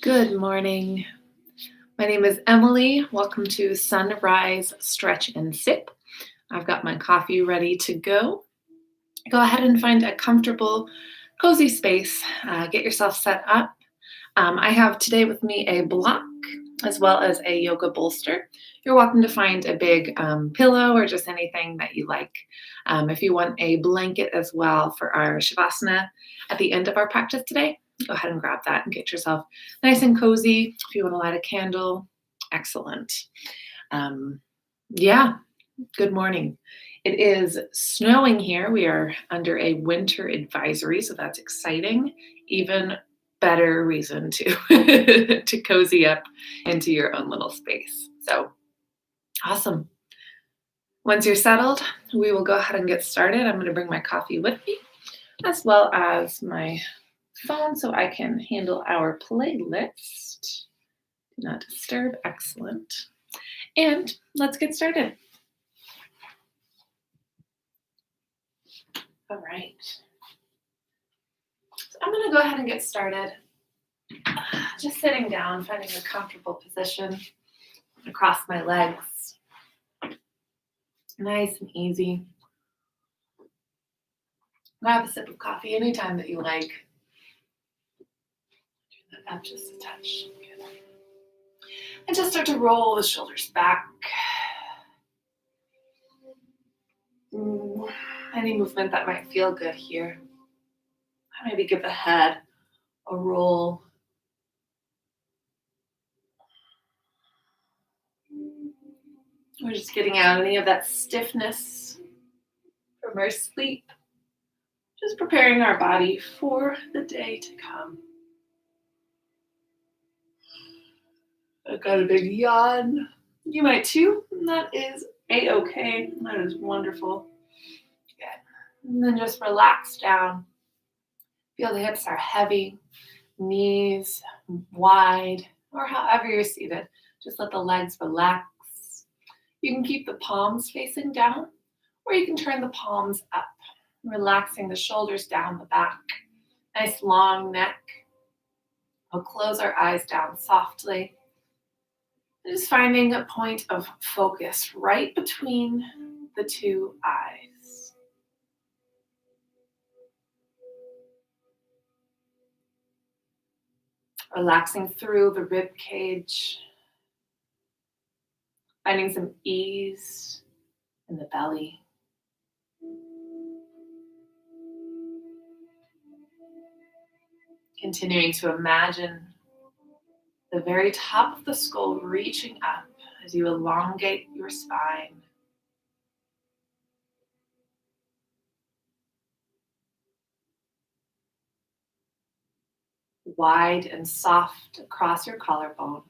Good morning. My name is Emily. Welcome to Sunrise Stretch and Sip. I've got my coffee ready to go. Go ahead and find a comfortable, cozy space. Get yourself set up. I have today with me a block as well as a yoga bolster. You're welcome to find a big pillow or just anything that you like. If you want a blanket as well for our Shavasana at the end of our practice today, go ahead and grab that and get yourself nice and cozy. If you want to light a candle, excellent. Yeah, good morning. It is snowing here. We are under a winter advisory, so that's exciting. Even better reason to to cozy up into your own little space. So awesome. Once you're settled, we will go ahead and get started. I'm going to bring my coffee with me as well as my phone so I can handle our playlist. Do not disturb. Excellent. And let's get started. All right. So I'm going to go ahead and get started. Just sitting down, finding a comfortable position across my legs. Nice and easy. Grab a sip of coffee anytime that you like. Turn that up just a touch. Good. And just start to roll the shoulders back. Any movement that might feel good here. Maybe give the head a roll. We're just getting out any of that stiffness from our sleep. Just preparing our body for the day to come. I've got a big yawn. You might too. And that is a-okay. That is wonderful. Good. And then just relax down. Feel the hips are heavy, knees wide, or however you're seated. Just let the legs relax. You can keep the palms facing down, or you can turn the palms up, relaxing the shoulders down the back. Nice long neck. We'll close our eyes down softly. And just finding a point of focus right between the two eyes. Relaxing through the rib cage. Finding some ease in the belly. Continuing to imagine the very top of the skull reaching up as you elongate your spine. Wide and soft across your collarbone.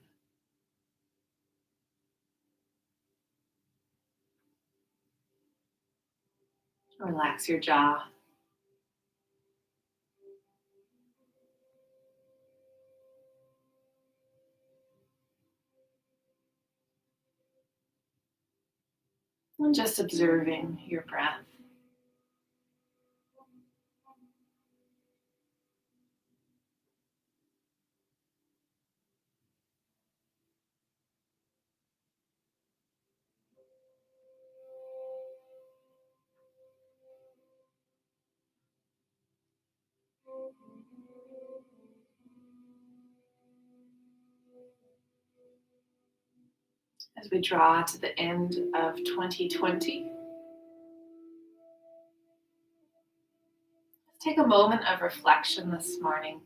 Relax your jaw. And just observing your breath. As we draw to the end of 2020, let's take a moment of reflection this morning.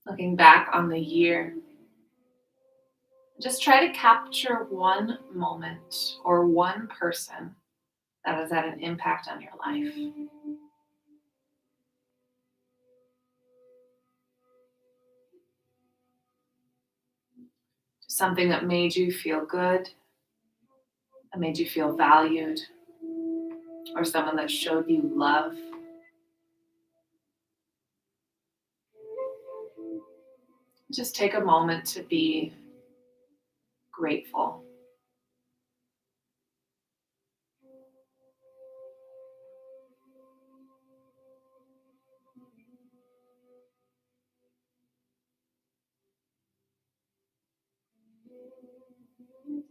Looking back on the year, just try to capture one moment or one person that has had an impact on your life. Something that made you feel good, that made you feel valued, or someone that showed you love. Just take a moment to be grateful.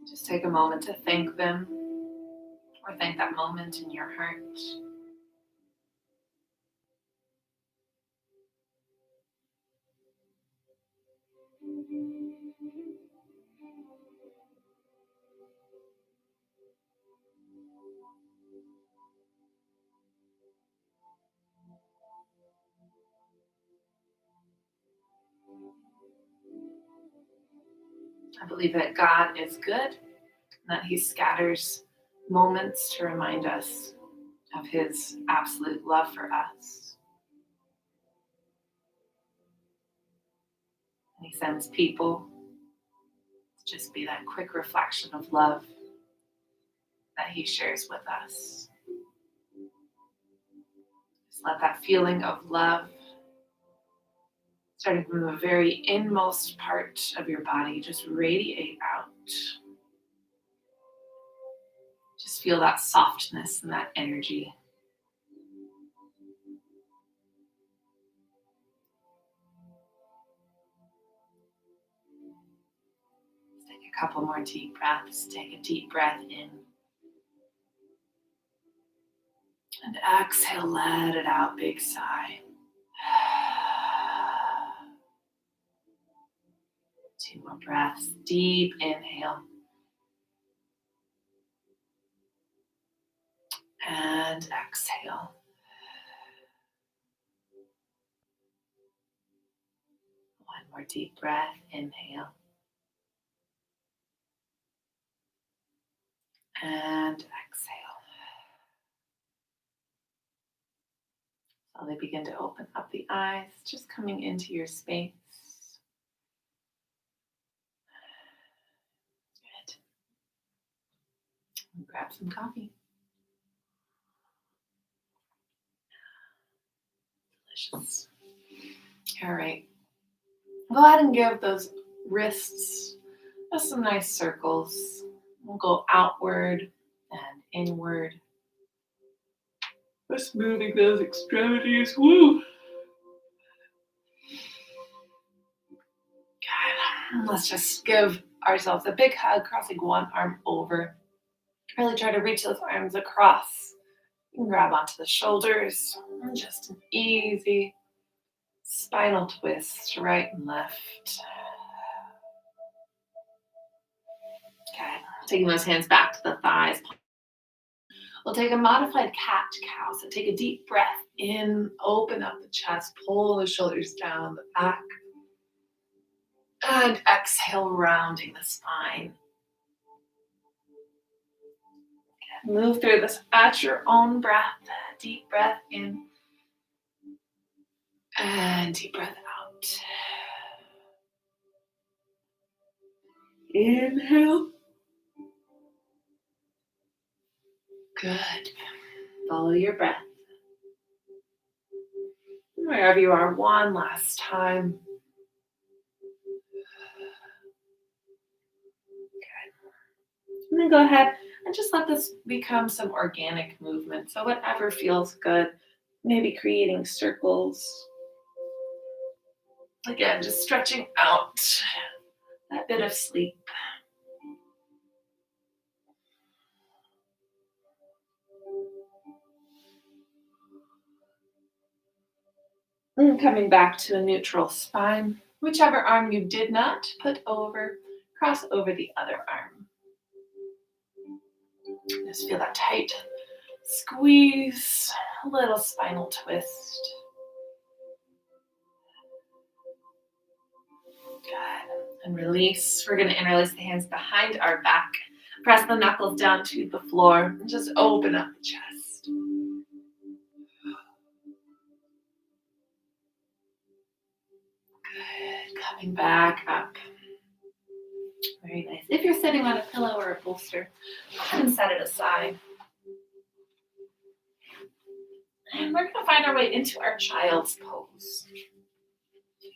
Just take a moment to thank them or thank that moment in your heart. I believe that God is good and that He scatters moments to remind us of His absolute love for us. And He sends people to just be that quick reflection of love that He shares with us. Just let that feeling of love, starting from the very inmost part of your body, just radiate out. Just feel that softness and that energy. Take a couple more deep breaths. Take a deep breath in. And exhale, let it out, big sigh. 2 more breaths. Deep inhale. And exhale. 1 more deep breath. Inhale. And exhale. Slowly begin to open up the eyes, just coming into your space. Good. And grab some coffee. Delicious. All right. Go ahead and give those wrists just some nice circles. We'll go outward and inward. Just moving those extremities. Woo! Good. Let's just give ourselves a big hug, crossing one arm over. Really try to reach those arms across. You can grab onto the shoulders. And just an easy spinal twist, right and left. Okay. Taking those hands back to the thighs. We'll take a modified cat-cow. So take a deep breath in, open up the chest, pull the shoulders down, the back. And exhale, rounding the spine. Move through this at your own breath. Deep breath in. And deep breath out. Inhale. Good. Follow your breath. Wherever you are, one last time. Good. And then go ahead and just let this become some organic movement. So whatever feels good, maybe creating circles. Again, just stretching out that bit of sleep. And coming back to a neutral spine. Whichever arm you did not put over, cross over the other arm. Just feel that tight squeeze, a little spinal twist. Good. And release. We're going to interlace the hands behind our back. Press the knuckles down to the floor and just open up the chest. Good. Coming back up. Very nice. If you're sitting on a pillow or a bolster, go ahead and set it aside. And we're going to find our way into our child's pose.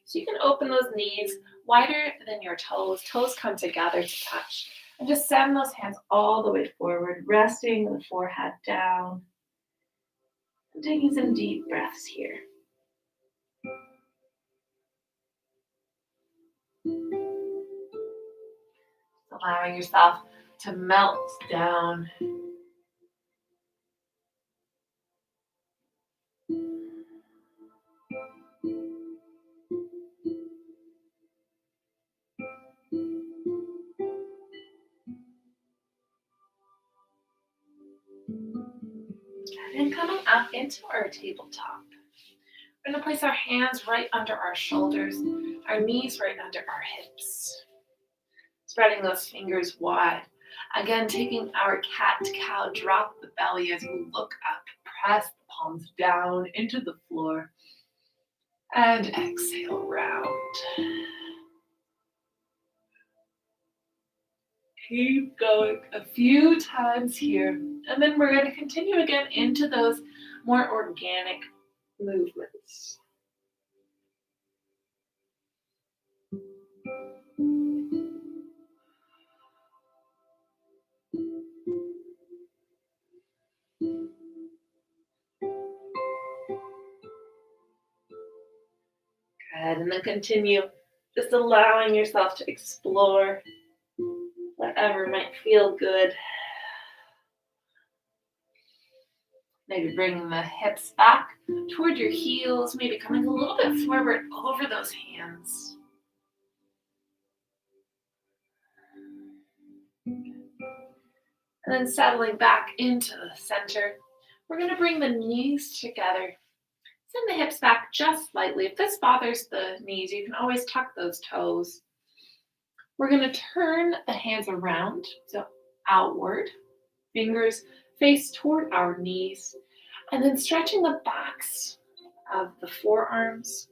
So you can open those knees wider than your toes. Toes come together to touch. And just send those hands all the way forward, resting the forehead down. And taking some deep breaths here. So allowing yourself to melt down. And coming up into our tabletop, we're going to place our hands right under our shoulders, our knees right under our hips, spreading those fingers wide. Again, taking our cat-cow, drop the belly as you look up, press the palms down into the floor, and exhale round. Keep going a few times here, and then we're going to continue again into those more organic movements. Good, and then continue just allowing yourself to explore whatever might feel good. Maybe bringing the hips back toward your heels, maybe coming a little bit forward over those hands. And then settling back into the center, we're going to bring the knees together. Send the hips back just slightly. If this bothers the knees, you can always tuck those toes. We're going to turn the hands around, so outward, fingers face toward our knees, and then stretching the backs of the forearms.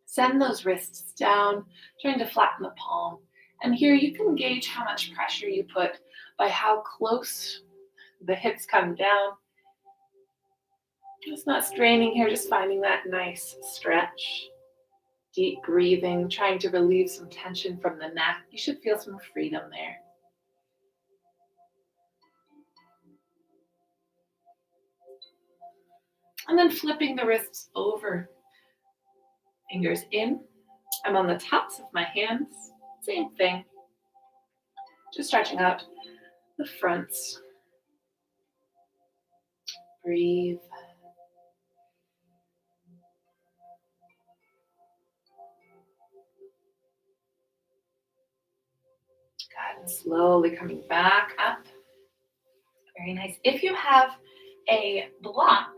Send those wrists down, trying to flatten the palm. And here you can gauge how much pressure you put by how close the hips come down. Just not straining here, just finding that nice stretch. Deep breathing, trying to relieve some tension from the neck. You should feel some freedom there. And then flipping the wrists over. Fingers in. I'm on the tops of my hands. Same thing. Just stretching out the fronts. Breathe. Good, and slowly coming back up. Very nice. If you have a block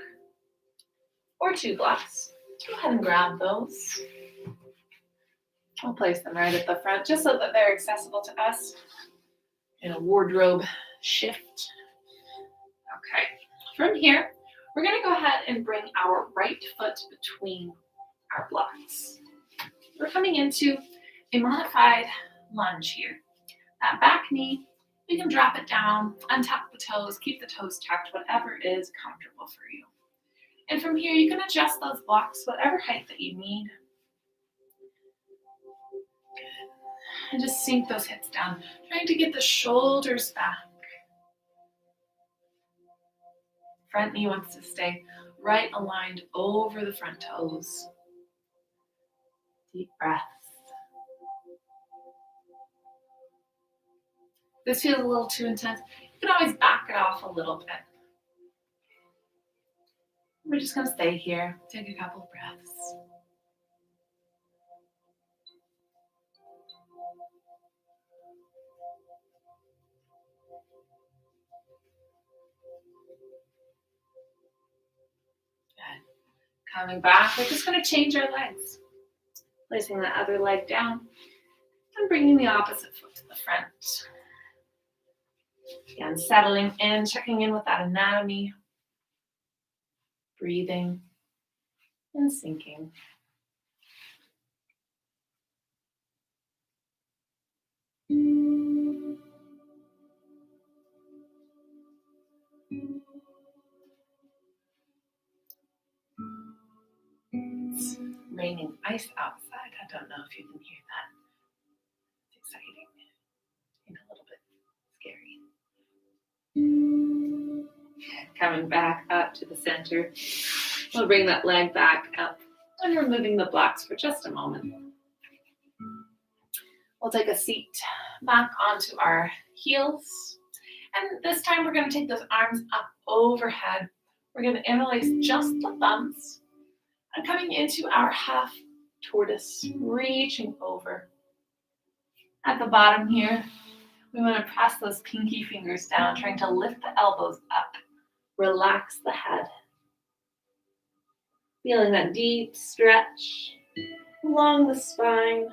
or two blocks, go ahead and grab those. I'll place them right at the front just so that they're accessible to us in a wardrobe shift. Okay, from here, we're going to go ahead and bring our right foot between our blocks. We're coming into a modified lunge here. That back knee, we can drop it down, untuck the toes, keep the toes tucked, whatever is comfortable for you. And from here, you can adjust those blocks, whatever height that you need. And just sink those hips down, trying to get the shoulders back. Front knee wants to stay right aligned over the front toes. Deep breaths. If this feels a little too intense, you can always back it off a little bit. We're just going to stay here. Take a couple of breaths. Good. Coming back, we're just going to change our legs. Placing the other leg down and bringing the opposite foot to the front. Again, settling in, checking in with that anatomy. Breathing and sinking. It's raining ice outside. I don't know if you can hear that. It's exciting and a little bit scary. Coming back up to the center. We'll bring that leg back up and removing the blocks for just a moment. We'll take a seat back onto our heels. And this time we're going to take those arms up overhead. We're going to interlace just the thumbs. And coming into our half tortoise, reaching over. At the bottom here, we want to press those pinky fingers down, trying to lift the elbows up. Relax the head. Feeling that deep stretch along the spine.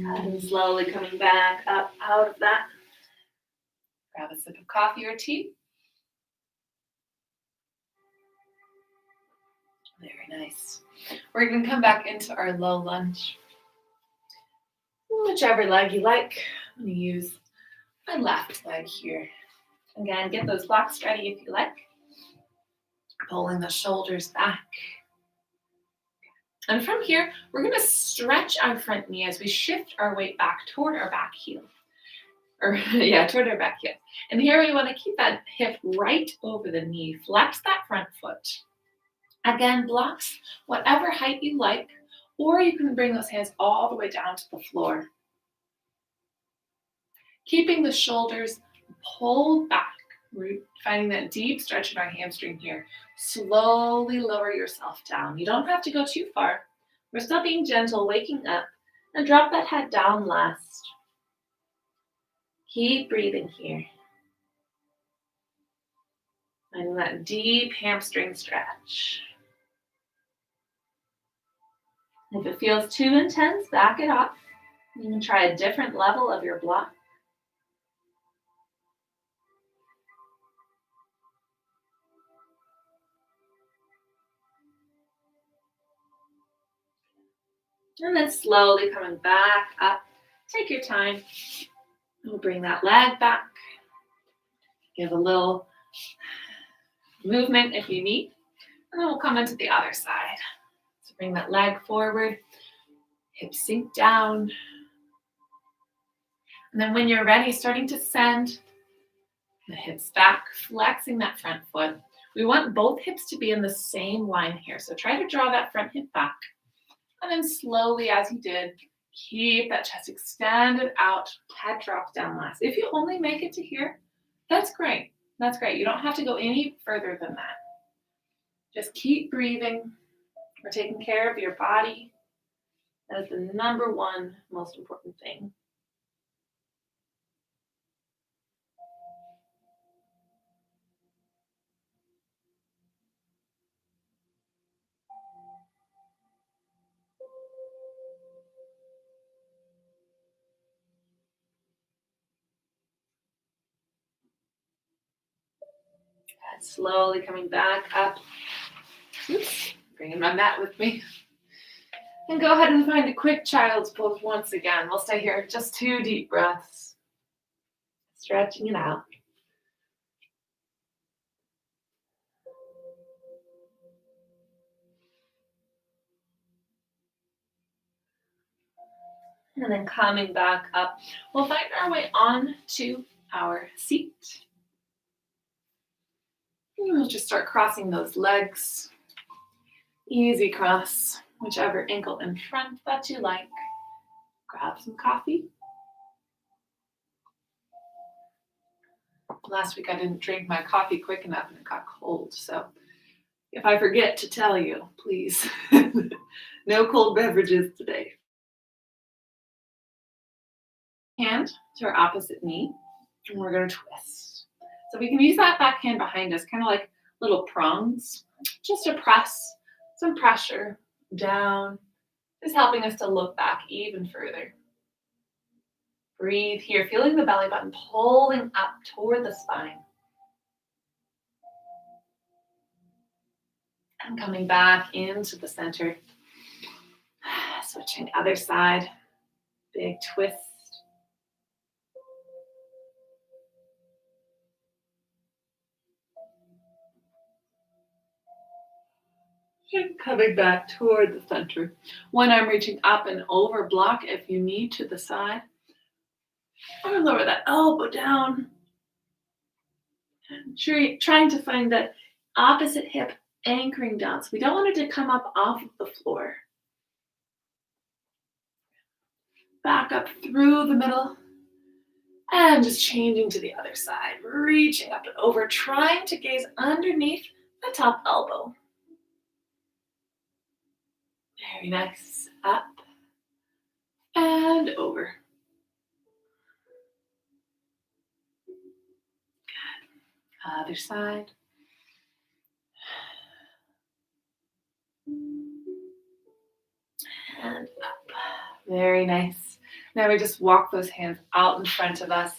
And slowly coming back up out of that. Grab a sip of coffee or tea. Very nice. We're going to come back into our low lunge. Whichever leg you like. I'm going to use my left leg here. Again, get those blocks ready if you like. Pulling the shoulders back. And from here, we're going to stretch our front knee as we shift our weight back toward our back heel. Toward our back heel. And here we want to keep that hip right over the knee. Flex that front foot. Again, blocks whatever height you like, or you can bring those hands all the way down to the floor. Keeping the shoulders pulled back. We're finding that deep stretch in our hamstring here. Slowly lower yourself down. You don't have to go too far. We're still being gentle, waking up, and drop that head down last. Keep breathing here. Finding that deep hamstring stretch. If it feels too intense, back it off. You can try a different level of your block. And then slowly coming back up. Take your time. We'll bring that leg back. Give a little movement if you need. And then we'll come into the other side. So bring that leg forward. Hips sink down. And then when you're ready, starting to send the hips back, flexing that front foot. We want both hips to be in the same line here. So try to draw that front hip back. And then slowly, as you did, keep that chest extended out. Head drops down last. If you only make it to here, that's great. That's great. You don't have to go any further than that. Just keep breathing. We're taking care of your body. That is the number one most important thing. Slowly coming back up. Oops, bringing my mat with me. And go ahead and find a quick child's pose once again. We'll stay here just 2 deep breaths. Stretching it out. And then coming back up, we'll find our way on to our seat. And we'll just start crossing those legs. Easy cross, whichever ankle in front that you like. Grab some coffee. Last week I didn't drink my coffee quick enough and it got cold. So if I forget to tell you, please, no cold beverages today. Hand to our opposite knee, and we're going to twist. So we can use that back hand behind us, kind of like little prongs, just to press some pressure down, just helping us to look back even further. Breathe here, feeling the belly button pulling up toward the spine. And coming back into the center. Switching other side. Big twist. And coming back toward the center. One arm reaching up and over, block if you need to the side. Or lower that elbow down. Trying to find that opposite hip anchoring down. So we don't want it to come up off of the floor. Back up through the middle. And just changing to the other side. Reaching up and over, trying to gaze underneath the top elbow. Very nice. Up and over. Good. Other side. And up. Very nice. Now we just walk those hands out in front of us,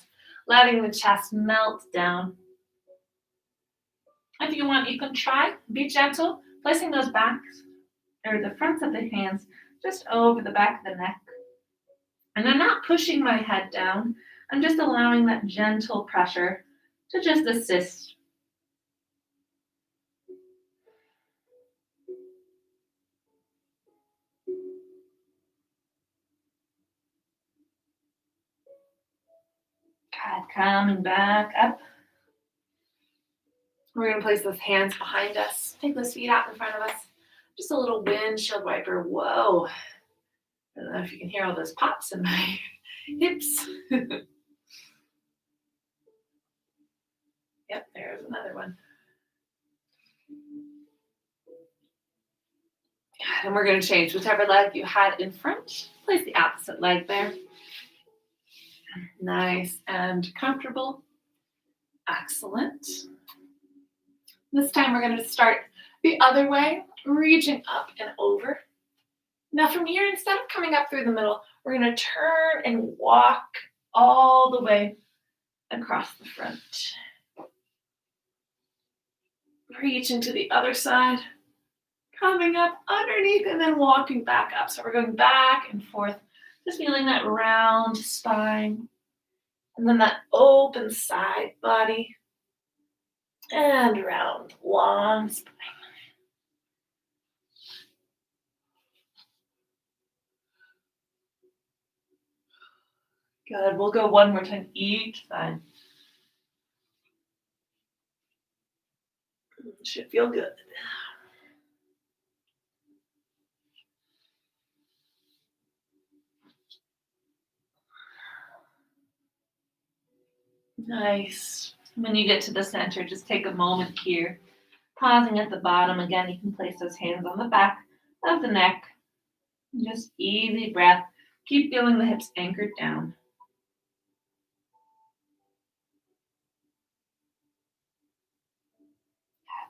letting the chest melt down. If you want, you can try, be gentle, placing those backs or the fronts of the hands just over the back of the neck. And I'm not pushing my head down. I'm just allowing that gentle pressure to just assist. Good. Coming back up. We're going to place those hands behind us. Take those feet out in front of us. Just a little windshield wiper. Whoa. I don't know if you can hear all those pops in my hips. Yep, there's another one. And we're going to change whichever leg you had in front. Place the opposite leg there. Nice and comfortable. Excellent. This time we're going to start the other way, reaching up and over. Now from here, instead of coming up through the middle, we're going to turn and walk all the way across the front. Reach into the other side, coming up underneath and then walking back up. So we're going back and forth, just feeling that round spine and then that open side body and round long spine. Good. We'll go one more time each side. Should feel good. Nice. When you get to the center, just take a moment here. Pausing at the bottom. Again, you can place those hands on the back of the neck. Just easy breath. Keep feeling the hips anchored down.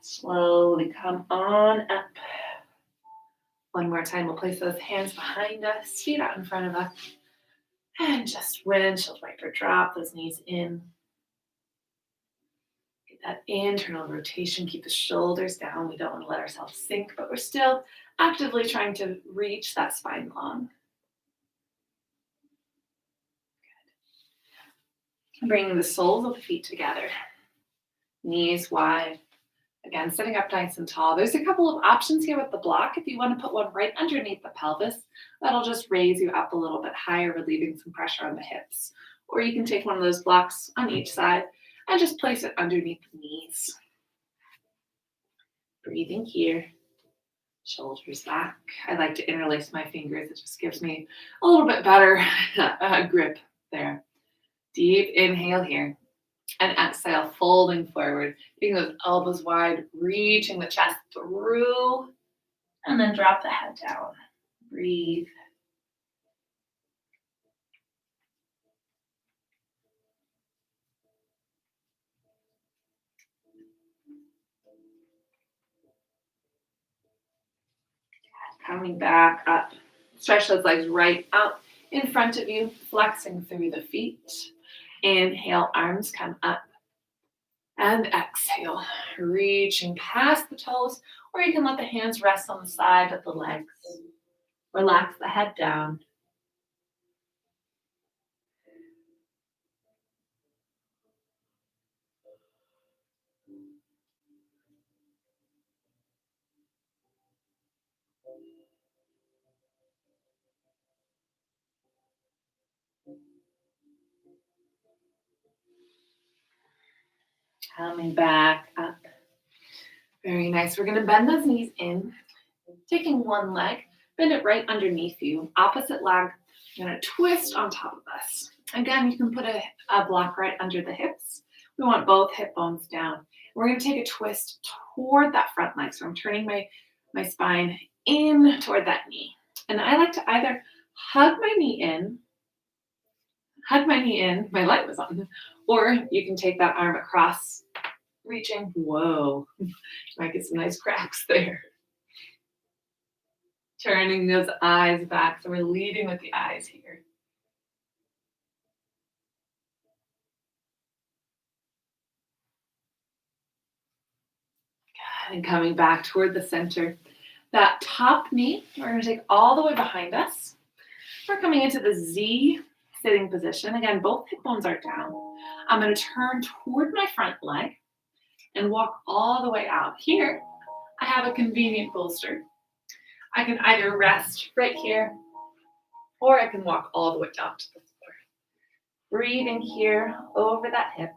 Slowly come on up. One more time, we'll place those hands behind us, feet out in front of us. And just windshield wiper, drop those knees in. Get that internal rotation, keep the shoulders down. We don't want to let ourselves sink, but we're still actively trying to reach that spine long. Good. Bringing the soles of the feet together. Knees wide. Again, sitting up nice and tall. There's a couple of options here with the block. If you want to put one right underneath the pelvis, that'll just raise you up a little bit higher, relieving some pressure on the hips. Or you can take one of those blocks on each side and just place it underneath the knees. Breathing here. Shoulders back. I like to interlace my fingers. It just gives me a little bit better grip there. Deep inhale here. And exhale, folding forward, keeping those elbows wide, reaching the chest through, and then drop the head down. Breathe. Coming back up. Stretch those legs right out in front of you, flexing through the feet. Inhale, arms come up. And exhale, reaching past the toes, or you can let the hands rest on the side of the legs. Relax the head down. Coming back up. Very nice. We're going to bend those knees in. Taking one leg, bend it right underneath you. Opposite leg, you're going to twist on top of us. Again, you can put a block right under the hips. We want both hip bones down. We're going to take a twist toward that front leg. So I'm turning my spine in toward that knee. And I like to either hug my knee in, my leg was on, or you can take that arm across, reaching. Whoa, you might get some nice cracks there. Turning those eyes back. So we're leading with the eyes here. Good. And coming back toward the center. That top knee, we're going to take all the way behind us. We're coming into the Z sitting position. Again, both hip bones are down. I'm going to turn toward my front leg and walk all the way out. Here, I have a convenient bolster. I can either rest right here, or I can walk all the way down to the floor. Breathing here over that hip.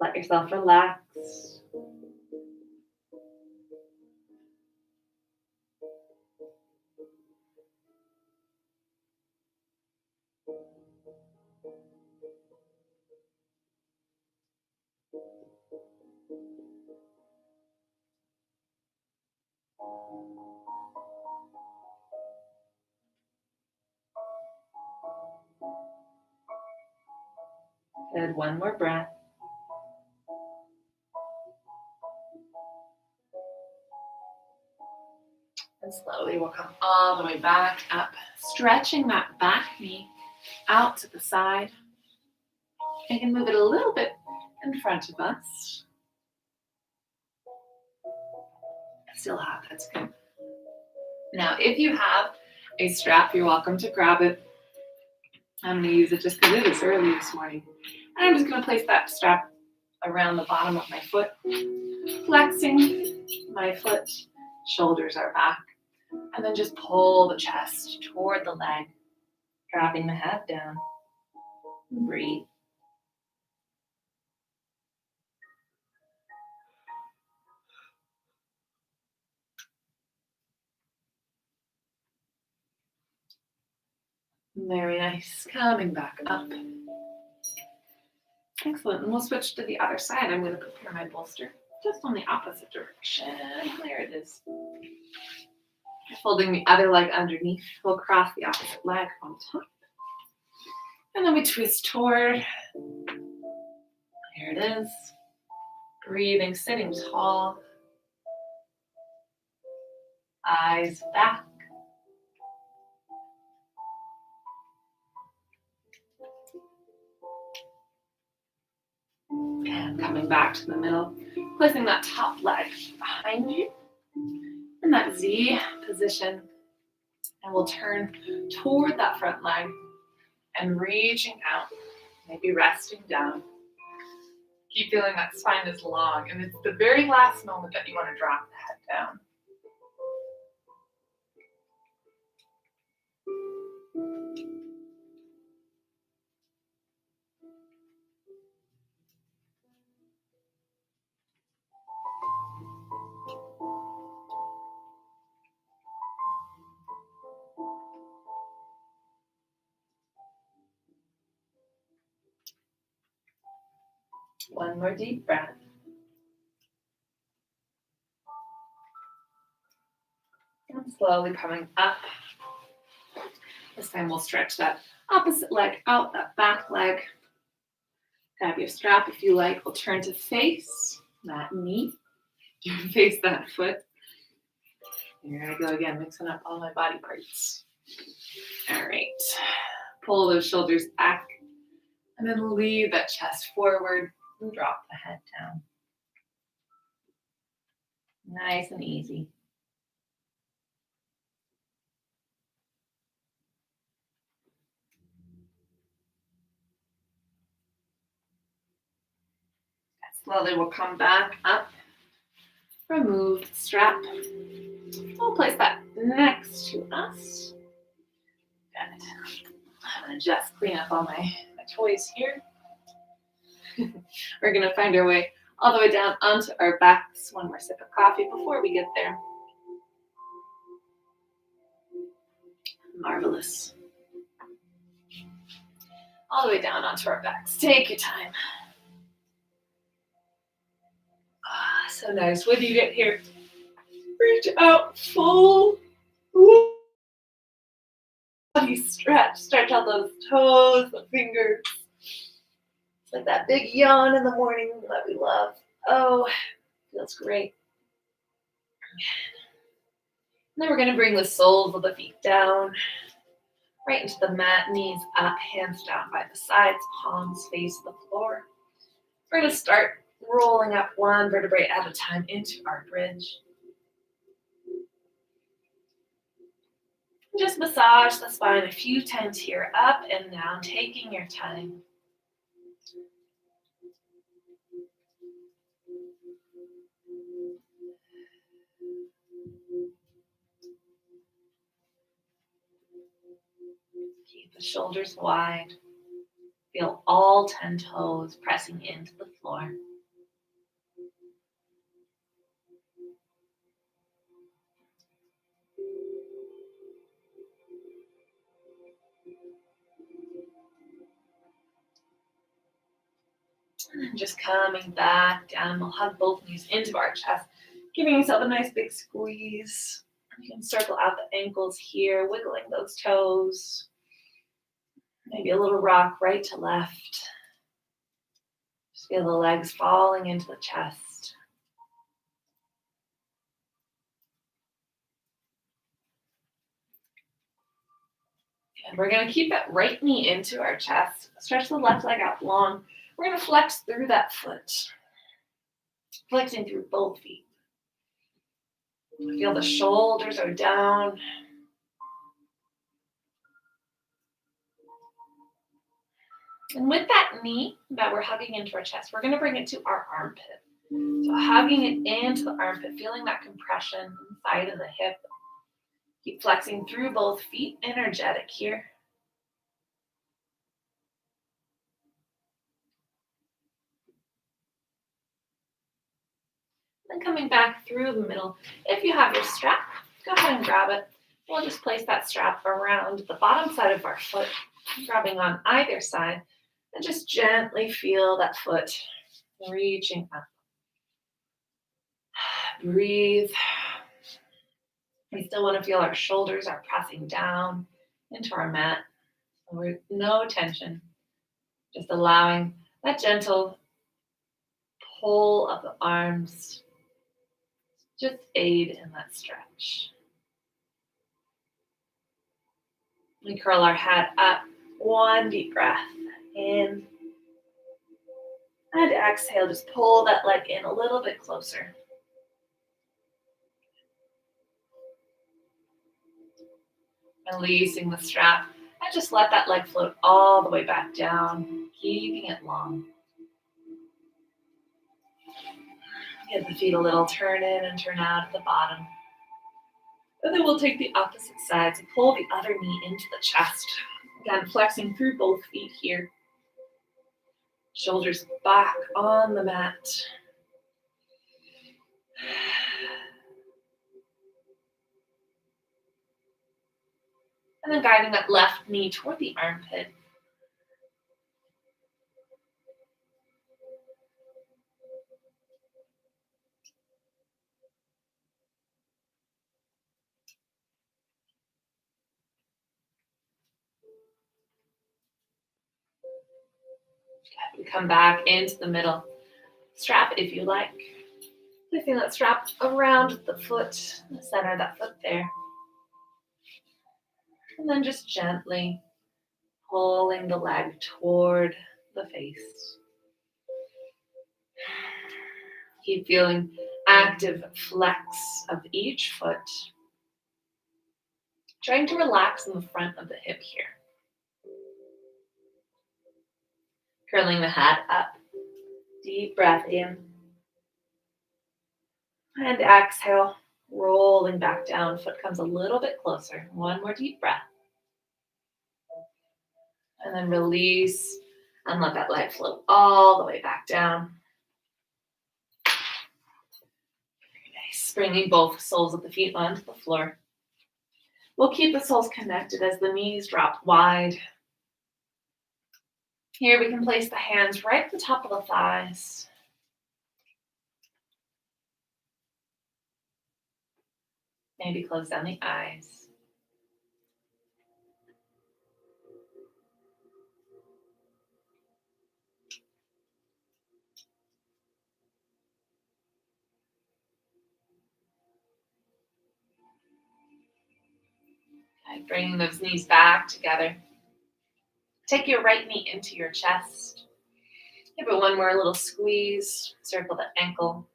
Let yourself relax. Good, one more breath. And slowly we'll come all the way back up, stretching that back knee out to the side. You can move it a little bit in front of us. Still have, that's good. Now, if you have a strap, you're welcome to grab it. I'm going to use it just because it is early this morning. And I'm just going to place that strap around the bottom of my foot, flexing my foot, shoulders are back, and then just pull the chest toward the leg, dropping the head down. Breathe. Very nice. Coming back up. Excellent. And we'll switch to the other side. I'm going to prepare my bolster just on the opposite direction. There it is. Folding the other leg underneath. We'll cross the opposite leg on top. And then we twist toward. Here it is. Breathing, sitting tall. Eyes back. And coming back to the middle, placing that top leg behind you in that Z position. And we'll turn toward that front leg and reaching out, maybe resting down. Keep feeling that spine is long, and it's the very last moment that you want to drop the head down. One more deep breath. And slowly coming up. This time we'll stretch that opposite leg out, that back leg. Grab your strap if you like. We'll turn to face that knee. You can face that foot. Here I go again, mixing up all my body parts. All right. Pull those shoulders back. And then lead that chest forward and drop the head down. Nice and easy. Slowly we'll come back up. Remove the strap. We'll place that next to us. Good. I'm going to just clean up all my toys here. We're going to find our way all the way down onto our backs. One more sip of coffee before we get there. Marvelous. All the way down onto our backs. Take your time. So nice. When you get here, reach out full. Body stretch. Stretch out those toes, the fingers. It's like that big yawn in the morning that we love. Oh, feels great. And then we're going to bring the soles of the feet down, right into the mat, knees up, hands down by the sides, palms face the floor. We're going to start rolling up one vertebrae at a time into our bridge. Just massage the spine a few times here, up and down, taking your time. Keep the shoulders wide. Feel all 10 toes pressing into the floor. And just coming back down, we'll hug both knees into our chest, giving yourself a nice big squeeze. You can circle out the ankles here, wiggling those toes. Maybe a little rock right to left. Just feel the legs falling into the chest. And we're going to keep that right knee into our chest. Stretch the left leg out long. We're going to flex through that foot. Flexing through both feet. Feel the shoulders are down. And with that knee that we're hugging into our chest, we're going to bring it to our armpit. So hugging it into the armpit, feeling that compression inside of the hip. Keep flexing through both feet, energetic here. Then coming back through the middle. If you have your strap, go ahead and grab it. We'll just place that strap around the bottom side of our foot, grabbing on either side, and just gently feel that foot reaching up. Breathe. We still want to feel our shoulders are pressing down into our mat. With no tension, just allowing that gentle pull of the arms just aid in that stretch. We curl our head up, one deep breath in, and exhale, just pull that leg in a little bit closer. Releasing the strap, and just let that leg float all the way back down, keeping it long. Give the feet a little turn in and turn out at the bottom. And then we'll take the opposite side to pull the other knee into the chest. Again, flexing through both feet here. Shoulders back on the mat. And then guiding that left knee toward the armpit. We come back into the middle. Strap if you like. Placing that strap around the foot, the center of that foot there. And then just gently pulling the leg toward the face. Keep feeling active flex of each foot. Trying to relax in the front of the hip here. Curling the head up. Deep breath in. And exhale, rolling back down. Foot comes a little bit closer. One more deep breath. And then release And let that leg float all the way back down. Nice. Bringing both soles of the feet onto the floor. We'll keep the soles connected as the knees drop wide. Here we can place the hands right at the top of the thighs. Maybe close down the eyes. Okay, bringing those knees back together. Take your right knee into your chest. Give it one more little squeeze. Circle the ankle.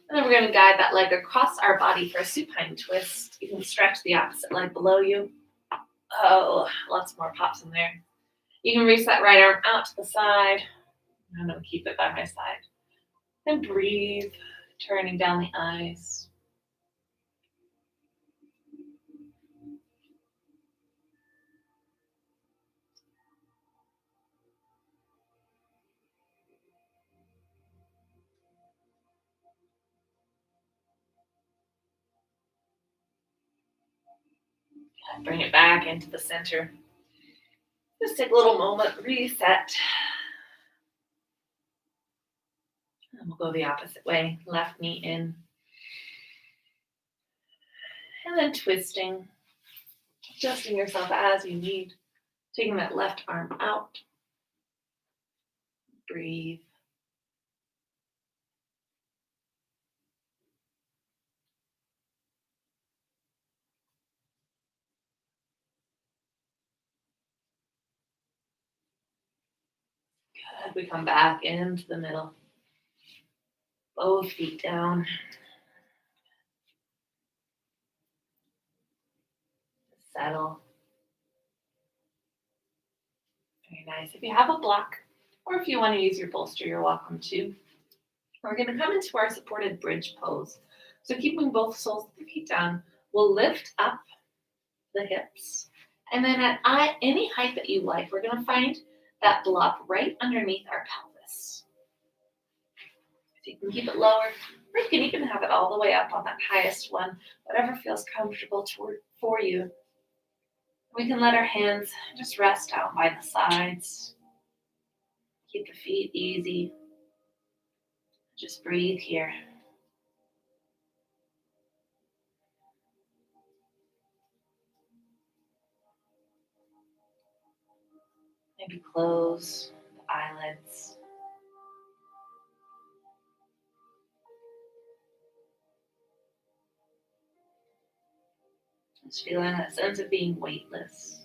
And then we're going to guide that leg across our body for a supine twist. You can stretch the opposite leg below you. Oh, lots more pops in there. You can reach that right arm out to the side. I'm going to keep it by my side. And breathe, turning down the eyes. Bring it back into the center. Just take a little moment, reset. And we'll go the opposite way. Left knee in. And then twisting. Adjusting yourself as you need. Taking that left arm out. Breathe. Good. We come back into the middle. Both feet down. Settle. Very nice. If you have a block, or if you want to use your bolster, you're welcome to. We're going to come into our supported bridge pose. So keeping both soles of the feet down, we'll lift up the hips. And then at any height that you like, we're going to find that block right underneath our pelvis. So you can keep it lower, or you can even have it all the way up on that highest one, whatever feels comfortable for you. We can let our hands just rest down by the sides. Keep the feet easy. Just breathe here. Maybe close the eyelids. Just feeling that sense of being weightless.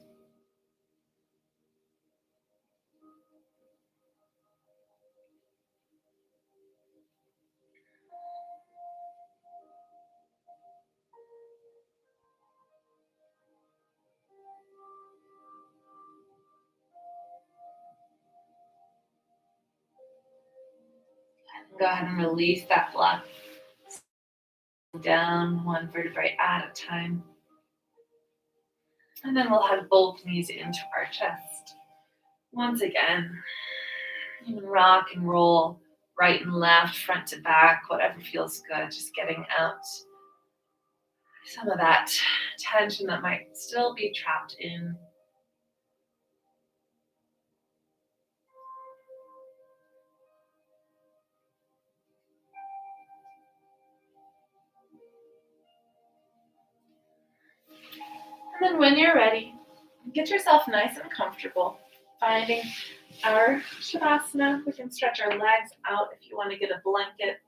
Go ahead and release that block. Down one vertebrae at a time. And then we'll hug both knees into our chest. Once again, you can rock and roll right and left, front to back, whatever feels good. Just getting out some of that tension that might still be trapped in. And then when you're ready, get yourself nice and comfortable. Finding our Shavasana. We can stretch our legs out if you want to get a blanket.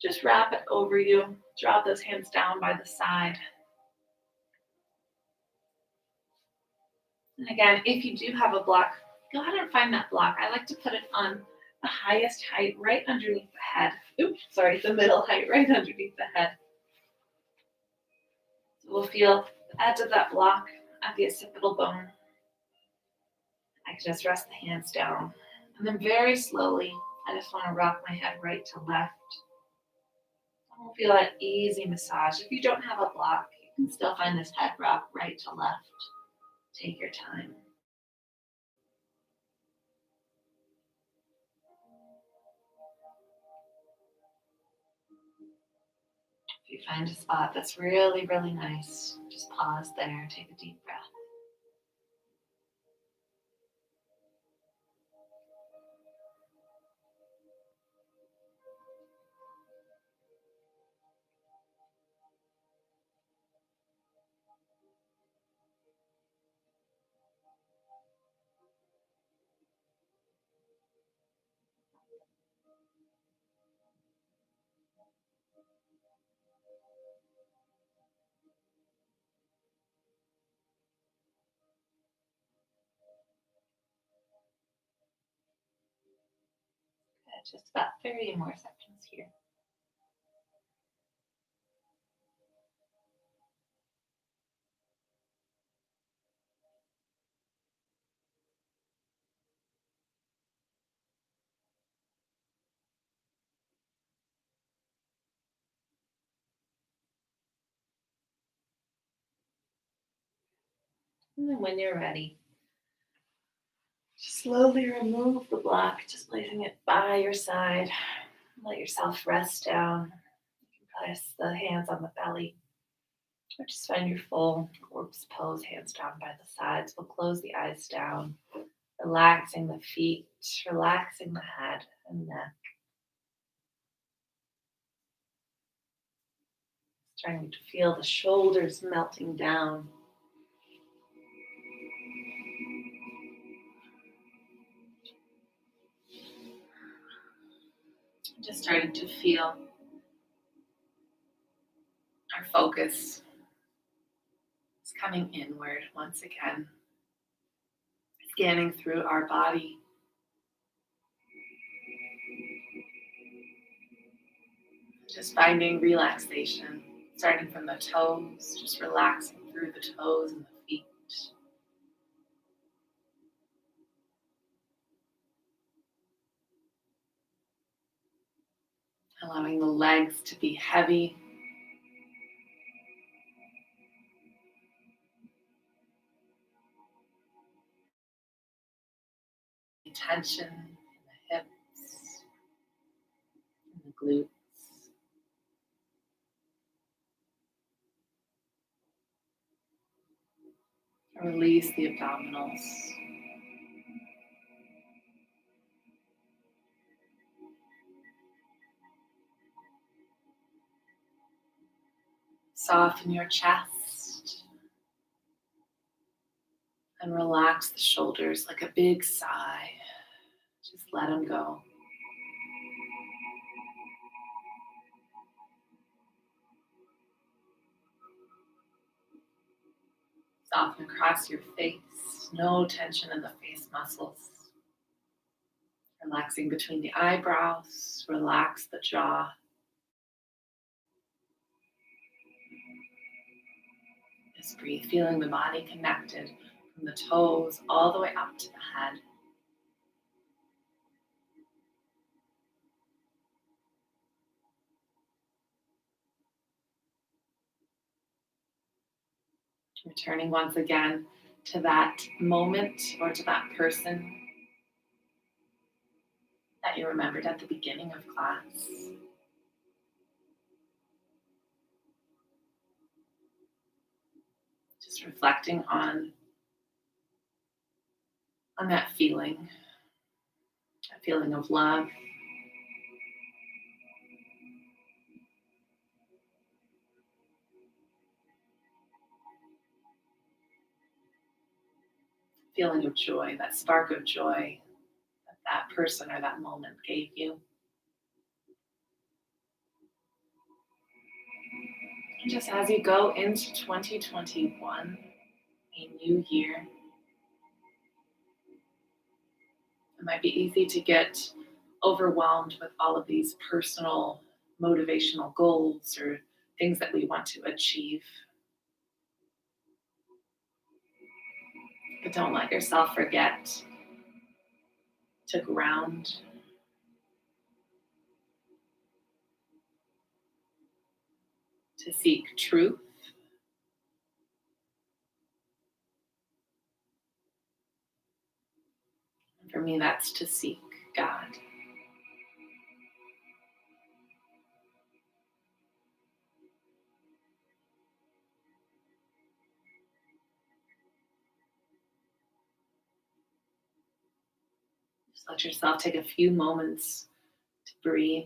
Just wrap it over you. Drop those hands down by the side. And again, if you do have a block, go ahead and find that block. I like to put it on the highest height right underneath the head. The middle height right underneath the head. So we'll feel the edge of that block at the occipital bone. I can just rest the hands down. And then very slowly, I just want to rock my head right to left. And we'll feel that easy massage. If you don't have a block, you can still find this head rock right to left. Take your time. Find a spot that's really, really nice. Just pause there, take a deep breath. Good. Just about 30 more seconds here. And then when you're ready, slowly remove the block, just placing it by your side. Let yourself rest down. You can place the hands on the belly, or just find your full corpse pose, hands down by the sides. We'll close the eyes down, relaxing the feet, relaxing the head and neck. Starting to feel the shoulders melting down. Just starting to feel our focus is coming inward once again, scanning through our body. Just finding relaxation, starting from the toes, just relaxing through the toes and the feet. Allowing the legs to be heavy. Tension in the hips, in the glutes. Release the abdominals. Soften your chest and relax the shoulders like a big sigh. Just let them go. Soften across your face, no tension in the face muscles. Relaxing between the eyebrows, relax the jaw. Just breathe, feeling the body connected from the toes all the way up to the head. Returning once again to that moment or to that person that you remembered at the beginning of class. Just reflecting on that feeling of love. Feeling of joy, that spark of joy that that person or that moment gave you. And just as you go into 2021, a new year, it might be easy to get overwhelmed with all of these personal motivational goals or things that we want to achieve. But don't let yourself forget to ground, to seek truth. And for me, that's to seek God. Let yourself take a few moments to breathe.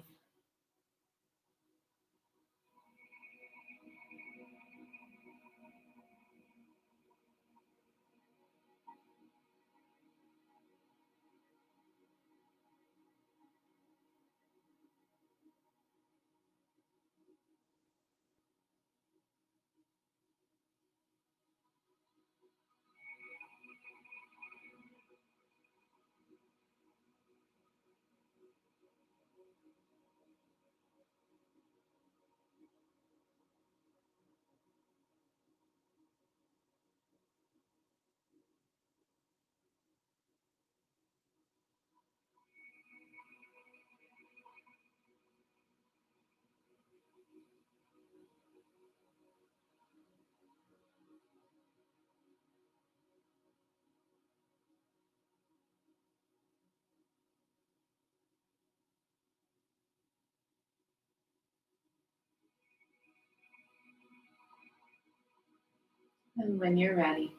And when you're ready,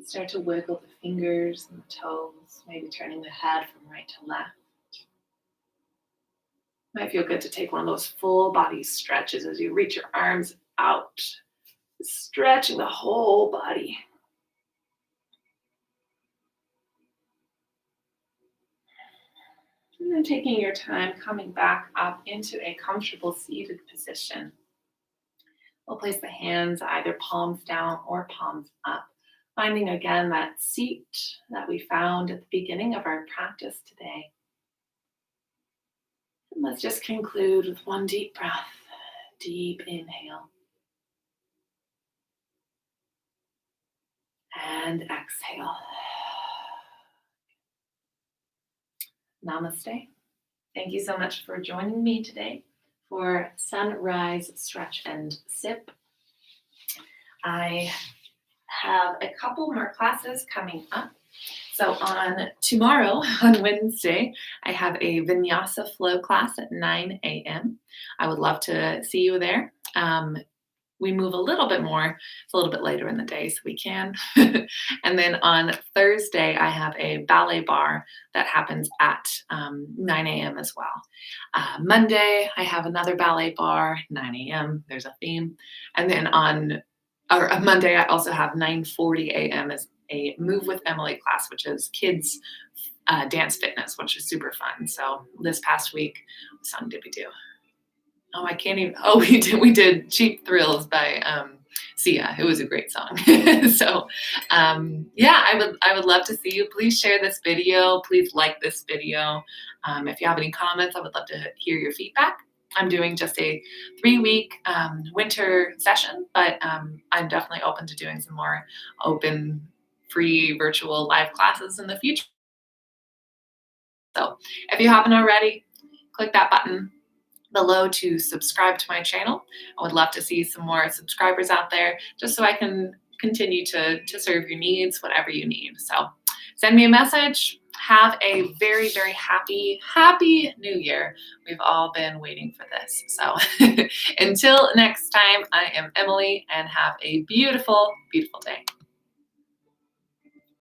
start to wiggle the fingers and the toes, maybe turning the head from right to left. Might feel good to take one of those full body stretches as you reach your arms out, stretching the whole body. And then taking your time, coming back up into a comfortable seated position. We'll place the hands either palms down or palms up, finding again that seat that we found at the beginning of our practice today. And let's just conclude with one deep breath. Deep inhale. And exhale. Namaste. Thank you so much for joining me today for Sunrise Stretch and Sip. I have a couple more classes coming up. So on tomorrow, on Wednesday, I have a Vinyasa flow class at 9 a.m. I would love to see you there. We move a little bit more. It's a little bit later in the day, so we can. And then on Thursday, I have a ballet bar that happens at 9 a.m. as well. Monday, I have another ballet bar, 9 a.m. There's a theme. And then on Monday, I also have 9:40 a.m. as a Move with Emily class, which is kids dance fitness, which is super fun. So this past week, what song did we do? Oh, I can't even. Oh, we did Cheap Thrills by Sia. It was a great song. So yeah, I would love to see you. Please share this video. Please like this video. If you have any comments, I would love to hear your feedback. I'm doing just a 3-week winter session, but I'm definitely open to doing some more open, free, virtual live classes in the future. So if you haven't already, click that button below to subscribe to my channel. I would love to see some more subscribers out there just so I can continue to serve your needs, whatever you need. So send me a message. Have a very, very happy new year. We've all been waiting for this. So until next time, I am Emily and have a beautiful, beautiful day.